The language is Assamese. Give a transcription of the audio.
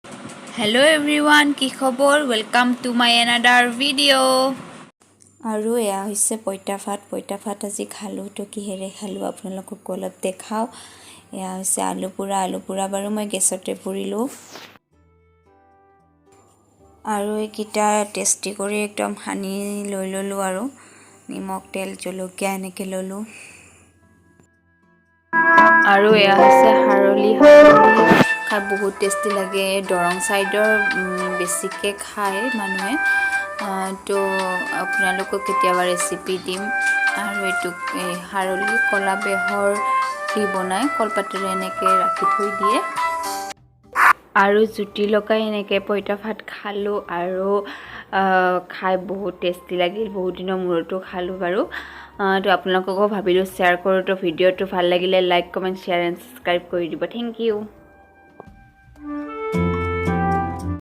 Hello everyone, কি খবৰ? Welcome to my another video. আৰু এয়া হৈছে পইতা ভাত আজি খালো তো কিহেৰে খালো আপোনালোকক অলপ দেখাও। এয়া হৈছে আলু পোৰা বাৰু মই গেছতে পুৰিলো। আৰু এইকিটা টেষ্টি কৰি একদম সানি লৈ ললো আৰু নিমখ তেল জলকীয়া এনেকে ললো। আৰু এয়া হৈছে হাৰলি খাই বহুত টেষ্টি লাগে। দৰং সাইডৰ বেছিকে খায় মানুহে। তো আপোনালোকক কেতিয়াবা ৰেচিপি দিম। আৰু এইটো হাৰলি কলা বেহৰ দি বনাই কলপাতেৰে এনেকে ৰাখি থৈ দিয়ে। আৰু জুতি লগাই এনেকে পইতা ভাত খালো আৰু খাই বহুত টেষ্টি লাগিল। বহুত দিনৰ মূৰতো খালো বাৰু। তো আপোনালোককো ভাবিলো শ্বেয়াৰ কৰোঁ। তো ভিডিঅ'টো ভাল লাগিলে like comment share and subscribe কৰি দিব। Thank U.